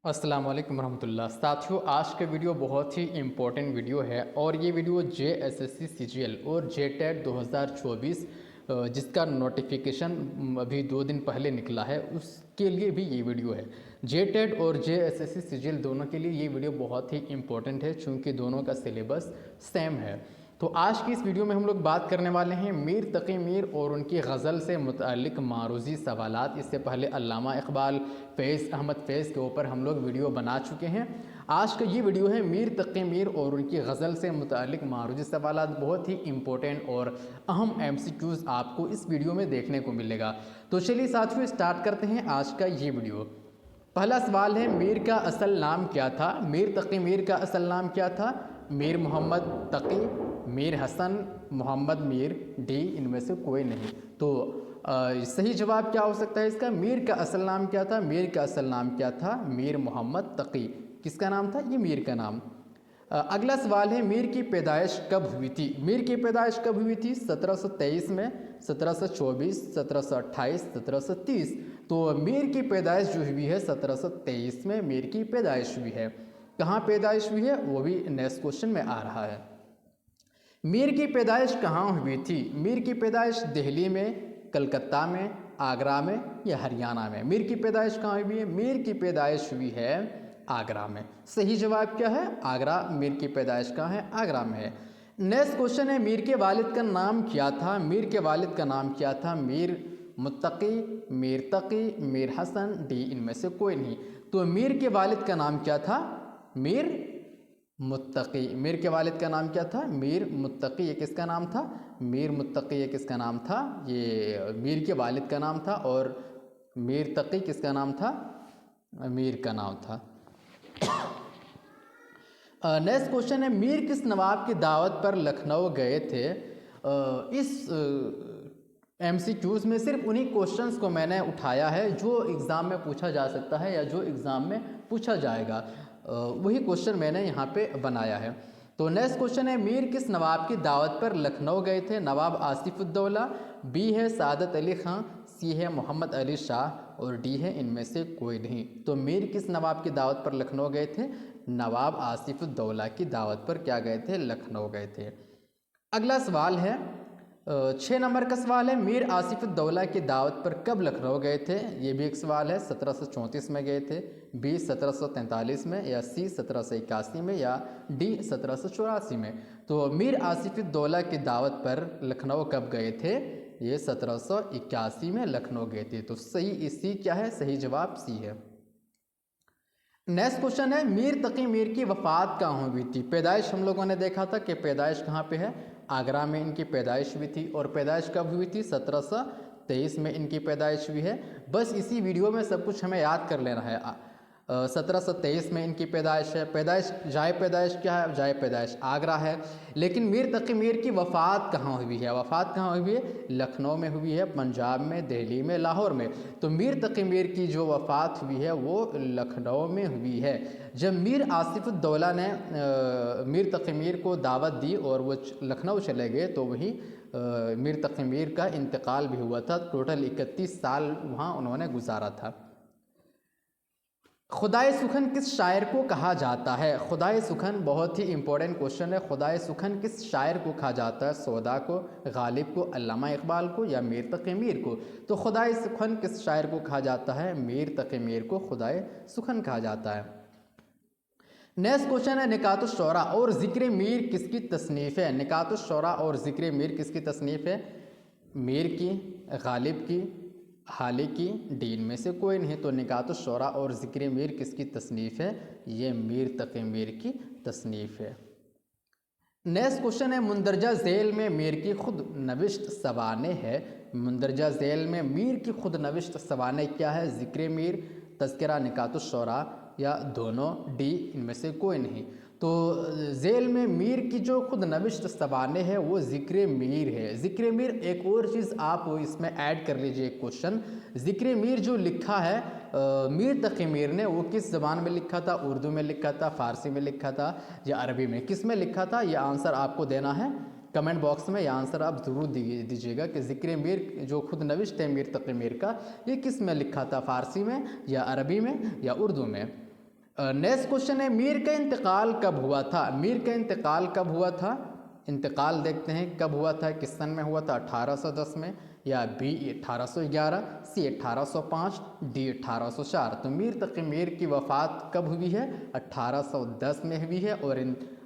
अस्सलाम वालेकुम रहमतुल्लाह। साथियों, आज का वीडियो बहुत ही इम्पोर्टेंट वीडियो है और ये वीडियो JSSC CGL और JTET 2024 जिसका नोटिफिकेशन अभी 2 दिन पहले निकला है उसके लिए भी ये वीडियो है। JTET और JSSC CGL दोनों के लिए ये वीडियो बहुत ही इम्पोर्टेंट है चूँकि दोनों का सिलेबस सेम है। तो आज की इस वीडियो में हम लोग बात करने वाले हैं मीर तकी मीर और उनकी गज़ल से मुतअल्लिक़ मारूज़ी सवालात। इससे पहले अल्लामा इक़बाल, फैज़ अहमद फैज़ के ऊपर हम लोग वीडियो बना चुके हैं। आज का ये वीडियो है मीर तकी मीर और उनकी गज़ल से मुतअल्लिक़ मारूज़ी सवालात। बहुत ही इम्पोर्टेंट और अहम MCQs आपको इस वीडियो में देखने को मिलेगा। तो चलिए साथियों, स्टार्ट करते हैं आज का ये वीडियो। पहला सवाल है, मीर का असल नाम क्या था? मीर तकी मीर का असल नाम क्या था? मीर मोहम्मद तकी, मीर हसन, मोहम्मद मीर, डी इनमें से कोई नहीं। तो सही जवाब क्या हो सकता है इसका? मीर का असल नाम क्या था? मीर का असल नाम क्या था? मीर मोहम्मद तकी। किसका नाम था? ये मीर का नाम। अगला सवाल है, मीर की पैदाइश कब हुई थी? मीर की पैदाइश कब हुई थी? 1723 में, 1724, 1728, 1730। तो मीर की पैदाइश जो हुई है 1723 में मीर की पैदाइश हुई है। कहाँ पैदाइश हुई है वो भी नेक्स्ट क्वेश्चन में आ रहा है। मीर की पैदाइश कहाँ हुई थी? मीर की पैदाइश दिल्ली में, कलकत्ता में, आगरा में या हरियाणा में? मीर की पैदाइश कहाँ हुई है? मीर की पैदाइश हुई है आगरा में। सही जवाब क्या है? आगरा। मीर की पैदाइश कहाँ है? आगरा में है। नेक्स्ट क्वेश्चन है, मीर के वालिद का नाम क्या था? मीर के वालिद का नाम क्या था? मीर मुत्तकी, मीर तकी, मीर हसन, डी इनमें से कोई नहीं। तो मीर के वालिद का नाम क्या था? मीर मुत्तकी। मीर के वालिद का नाम क्या था? मीर मुत्तकी। ये किसका नाम था? मीर मुत्तकी। ये किसका नाम था? ये मीर के वालिद का नाम था। और मीर तकी किसका नाम था? मीर का नाम था। नेक्स्ट क्वेश्चन है, मीर किस नवाब की दावत पर लखनऊ गए थे? इस MCQs में सिर्फ उन्हीं क्वेश्चंस को मैंने उठाया है जो एग्ज़ाम में पूछा जा सकता है या जो एग्ज़ाम में पूछा जाएगा, वही क्वेश्चन मैंने यहाँ पे बनाया है। तो नेक्स्ट क्वेश्चन है, मीर किस नवाब की दावत पर लखनऊ गए थे? नवाब आसिफुद्दौला, बी है सादत अली ख़ां, सी है मोहम्मद अली शाह और डी है इनमें से कोई नहीं। तो मीर किस नवाब की दावत पर लखनऊ गए थे? नवाब आसिफुद्दौला की दावत पर क्या गए थे? लखनऊ गए थे। अगला सवाल है, 6 नंबर का सवाल है, मीर आसिफुद्दौला की दावत पर कब लखनऊ गए थे? ये भी एक सवाल है। 1734 में गए थे, बी 1743 में या सी 1781 में या डी 1784 में? तो मीर आसिफुद्दौला की दावत पर लखनऊ कब गए थे? ये 1781 में लखनऊ गए थे। तो सही सी क्या है? सही जवाब सी है। नेक्स्ट क्वेश्चन है, मीर तकी मीर की वफ़ात कहाँ हुई थी? पैदाइश हम लोगों ने देखा था कि पैदाइश कहाँ पे है? आगरा में इनकी पैदाइश हुई थी। और पैदाइश कब हुई थी? 1723 में इनकी पैदाइश हुई है। बस इसी वीडियो में सब कुछ हमें याद कर लेना है। 1723 में इनकी पैदाइश है। पैदाइश जाए पैदाइश क्या है? जाए पैदाइश आगरा है। लेकिन मीर तकी मीर की वफ़ात कहाँ हुई है? वफ़ात कहाँ हुई है? लखनऊ में हुई है, पंजाब में, दिल्ली में, लाहौर में। तो मीर तकी मीर की जो वफ़ात हुई है वो लखनऊ में हुई है। जब मीर आसिफुद्दौला ने मीर तकी मीर को दावत दी और वो लखनऊ चले गए तो वहीं मीर तकी मीर का इंतकाल भी हुआ था। टोटल 31 साल वहाँ उन्होंने गुजारा था। खुदाए सुखन किस शायर को कहा जाता है? खुदाए सुखन बहुत ही इंपॉर्टेंट क्वेश्चन है। खुदाए सुखन किस शायर को कहा जाता है? सौदा को, गालिब को, अल्लामा इकबाल को या मीर तकी मीर को? तो खुदाए सुखन किस शायर को कहा जाता है? मीर तकी मीर को खुदाए सुखन कहा जाता है। नेक्स्ट क्वेश्चन है, निकातुश्शौरा और ज़िक्र मीर किसकी तसनीफ़ है? निकातुश्शौरा और ज़िक्र मीर किसकी तसनीफ़ है? मीर की, गालिब की, हाली की, डी में से कोई नहीं। तो निकातुश्शौरा और ज़िक्र मीर किसकी तसनीफ़ है? ये मीर तकी मीर की तसनीफ़ है। नेक्स्ट क्वेश्चन है, मुंदरजा झेल में मीर की खुद नविश्त सवाने है। मुंदरजा झेल में मीर की खुद नविश्त सवाने क्या है? ज़िक्र मीर, तज़किरा, निकातुश्शौरा या दोनों, डी इनमें से कोई नहीं। तो झेल में मीर की जो खुद नविश्त सवाने है वो ज़िक्र मीर है। ज़िक्र मीर, एक और चीज़ आप इसमें ऐड कर लीजिए क्वेश्चन, ज़िक्र मीर जो लिखा है मीर तकी मीर ने, वो किस ज़बान में लिखा था? उर्दू में लिखा था, फ़ारसी में लिखा था या अरबी में? किस में लिखा था? ये आंसर आपको देना है कमेंट बॉक्स में। ये आंसर आप ज़रूर दीजिएगा कि ज़िक्र मीर जो खुद नविश्त है मीर तकी मीर का, ये किस में लिखा था? फ़ारसी में या अरबी में या उर्दू में? नेक्स्ट क्वेश्चन है मीर का इंतकाल कब हुआ था। मीर का इंतकाल कब हुआ था। इंतकाल देखते हैं कब हुआ था, किस सन में हुआ था, 1810 में, या बी 1811, सी 1805, डी 1804। तो मीर तक़ी मीर की वफ़ात कब हुई है, 1810 में हुई है।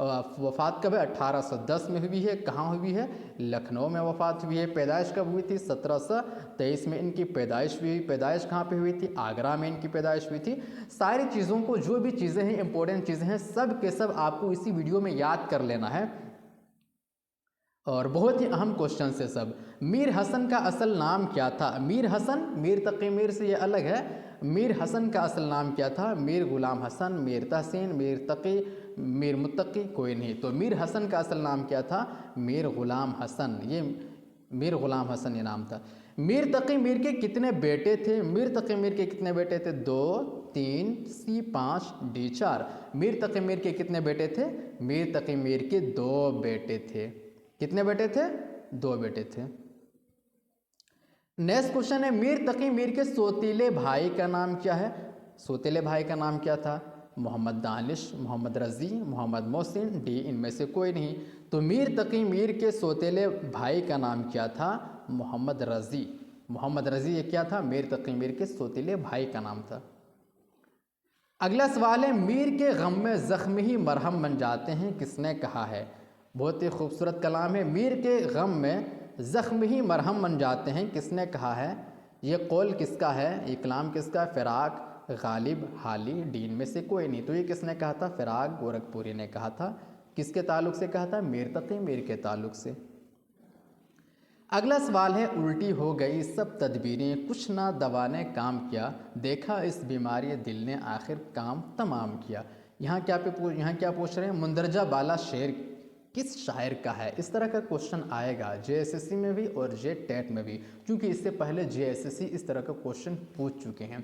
और वफ़ात कब है, 1810 में हुई है। कहाँ हुई है, लखनऊ में वफ़ात हुई है। पैदाइश कब हुई थी, 1723 में इनकी पैदाइश हुई। पैदाइश कहाँ पे हुई थी, आगरा में इनकी पैदाइश हुई थी। सारी चीज़ों को, जो भी चीज़ें हैं, इंपॉर्टेंट चीज़ें हैं, सब के सब आपको इसी वीडियो में याद कर लेना है। और बहुत ही अहम क्वेश्चन है सब। मीर हसन का असल नाम क्या था। मीर हसन, मीर तक़ी मीर से ये अलग है। मीर हसन का असल नाम क्या था, मीर गुलाम हसन, मीर तहसीन, मीर तक़ी, मीर मुत्तकी, कोई नहीं। तो मीर हसन का असल नाम क्या था, मीर गुलाम हसन। ये मीर गुलाम हसन ये नाम था। मीर तक़ी मीर के कितने बेटे थे। मीर तक़ी मीर के कितने बेटे थे, 2, 3, सी 5, डी 4। मीर तक़ी मीर के कितने बेटे थे, मीर तक़ी मीर के 2 बेटे थे। कितने बेटे थे, 2 बेटे थे। नेक्स्ट क्वेश्चन है मीर तक़ी मीर के सौतीले भाई का नाम क्या है। सौतीले भाई का नाम क्या था, मोहम्मद दानिश, मोहम्मद रज़ी, मोहम्मद मोहसिन, डी इनमें से कोई नहीं। तो मीर तक़ी मीर के सौतीले भाई का नाम क्या था, मोहम्मद रज़ी। मोहम्मद रज़ी ये क्या था, मीर तक़ी मीर के सौतीले भाई का नाम था। अगला सवाल है मीर के गम में ज़ख्म ही मरहम बन जाते हैं, किसने कहा है। बहुत ही खूबसूरत कलाम है। मीर के गम में ज़ख्म ही मरहम बन जाते हैं, किसने कहा है। ये कौल किसका है, ये कलाम किसका, फ़िराक, गालिब, हाली, डीन में से कोई नहीं। तो ये किसने कहा था, फ़िराक गोरखपुरी ने कहा था। किसके ताल्लुक़ से कहा था, मीर तक़ी मीर के ताल्लुक़ से। अगला सवाल है उल्टी हो गई सब तदबीरें, कुछ ना दवा ने काम किया, देखा इस बीमारी दिल ने आखिर काम तमाम किया। यहाँ क्या पूछ रहे हैं, मुंदरजा बाला शेर किस शायर का है। इस तरह का क्वेश्चन आएगा JSSC में भी और JTET में भी, क्योंकि इससे पहले JSSC इस तरह का क्वेश्चन पूछ चुके हैं।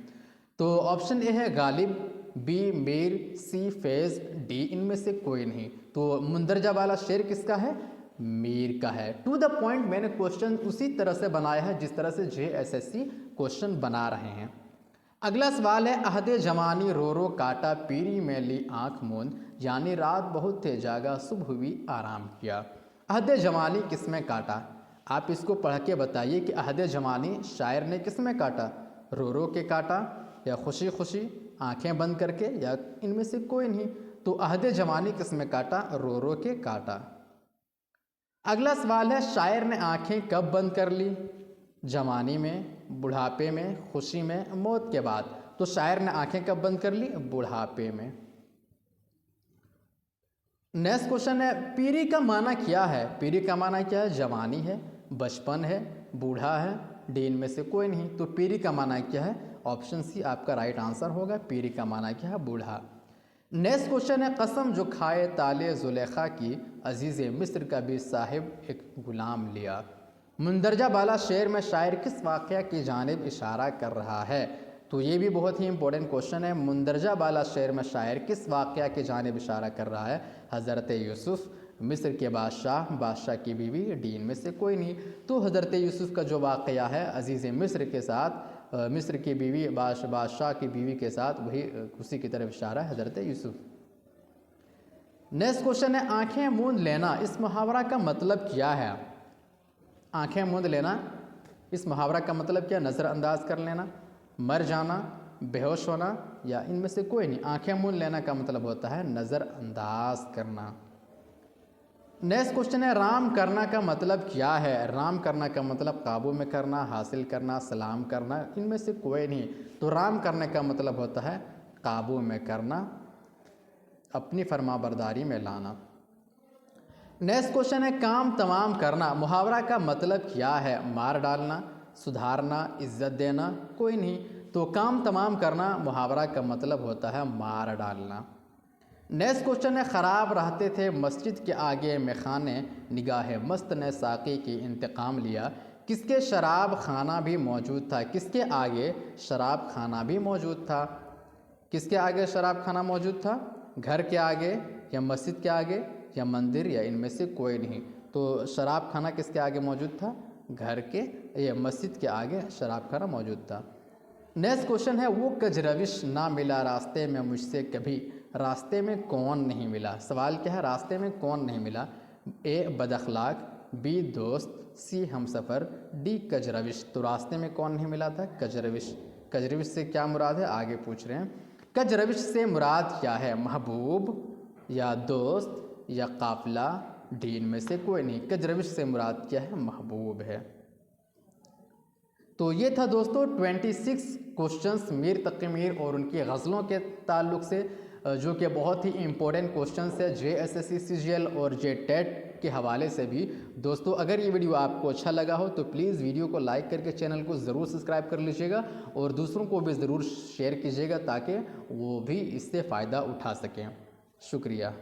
तो ऑप्शन ए है गालिब, बी मीर, सी फैज़, डी इनमें से कोई नहीं। तो मुंदरजा वाला शेर किसका है, मीर का है। टू द पॉइंट मैंने क्वेश्चन उसी तरह से बनाया है जिस तरह से JSSC क्वेश्चन बना रहे हैं। अगला सवाल है अहदे जवानी रो रो काटा, पीरी में ली आँख मूंद, यानी रात बहुत थे जागा सुबह हुई आराम किया। अहदे जवानी किस में काटा, आप इसको पढ़ के बताइए कि अहदे जवानी शायर ने किस में काटा, रो रो के काटा, या खुशी खुशी आंखें बंद करके, या इनमें से कोई नहीं। तो अहदे जवानी किस में काटा, रो रो के काटा। अगला सवाल है शायर ने आंखें कब बंद कर ली, जवानी में, बुढ़ापे में, खुशी में, मौत के बाद। तो शायर ने आंखें कब बंद कर ली, बुढ़ापे में। नेक्स्ट क्वेश्चन है पीरी का माना क्या है। पीरी का माना क्या है, जवानी है, बचपन है, बूढ़ा है, डी इनमें से कोई नहीं। तो पीरी का माना क्या है, ऑप्शन सी आपका राइट आंसर होगा। पीरी का माना क्या है, बूढ़ा। नेक्स्ट क्वेश्चन है कसम जो खाए ताले जुलेखा की, अजीज़ मिस्र का भी साहिब एक गुलाम लिया। मुंदरजा बाला शेर में शायर किस वाक़या की जानिब इशारा कर रहा है। तो ये भी बहुत ही इंपॉर्टेंट क्वेश्चन है। मुंदरजा बाला शेर में शायर किस वाक़या की जानिब इशारा कर रहा है, हज़रत यूसुफ़, मिस्र के बादशाह, बादशाह की बीवी, डी इनमें से कोई नहीं। तो हज़रत यूसुफ़ का जो वाक़या है अजीज़ मिस्र के साथ, मिस्र की बीवी, बादशाह की बीवी के साथ, वही उसी की तरफ इशारा है, हज़रत यूसुफ़। नेक्स्ट क्वेश्चन है आंखें मूंद लेना, इस मुहावरा का मतलब क्या है। आंखें मूंद लेना, इस मुहावरा का मतलब क्या, नज़रअंदाज कर लेना, मर जाना, बेहोश होना, या इनमें से कोई नहीं। आंखें मूंद लेना का मतलब होता है नज़रअंदाज करना। नेक्स्ट क्वेश्चन है राम करना का मतलब क्या है। राम करना का मतलब काबू में करना, हासिल करना, सलाम करना, इनमें से कोई नहीं। तो राम करने का मतलब होता है काबू में करना, अपनी फरमाबरदारी में लाना। नेक्स्ट क्वेश्चन है काम तमाम करना, मुहावरा का मतलब क्या है। मार डालना, सुधारना, इज्जत देना, कोई नहीं। तो काम तमाम करना मुहावरा का मतलब होता है मार डालना। नेक्स्ट क्वेश्चन है ख़राब रहते थे मस्जिद के आगे मेखाने, निगाह मस्त ने साक़ी की इंतकाम लिया। किसके शराब खाना भी मौजूद था, किसके आगे शराब खाना भी मौजूद था। किसके आगे शराब खाना मौजूद था, घर के आगे, या मस्जिद के आगे, या मंदिर, या इनमें से कोई नहीं। तो शराब खाना किसके आगे मौजूद था, घर के या मस्जिद के आगे शराब खाना मौजूद था। नेक्स्ट क्वेश्चन है, वो कजरविश ना मिला रास्ते में मुझसे कभी, रास्ते में कौन नहीं मिला। सवाल क्या है, रास्ते में कौन नहीं मिला। ए बदअखलाक, बी दोस्त, सी हमसफ़र, डी कजरविश। तो रास्ते में कौन नहीं मिला था, कजरविश। कजरविश से क्या मुराद है, आगे पूछ रहे हैं। कजरविश से मुराद क्या है, महबूब या दोस्त या काफिला, डी इनमें से कोई नहीं। कजरविश से मुराद क्या है, महबूब है। तो ये था दोस्तों 26 क्वेश्चंस मीर तक़ी मीर और उनकी गज़लों के ताल्लुक़ से, जो कि बहुत ही इम्पोर्टेंट क्वेश्चंस है JSSC CGL और JTET के हवाले से भी। दोस्तों अगर ये वीडियो आपको अच्छा लगा हो तो प्लीज़ वीडियो को लाइक करके चैनल को ज़रूर सब्सक्राइब कर लीजिएगा और दूसरों को भी ज़रूर शेयर कीजिएगा ताकि वो भी इससे फ़ायदा उठा सकें। शुक्रिया।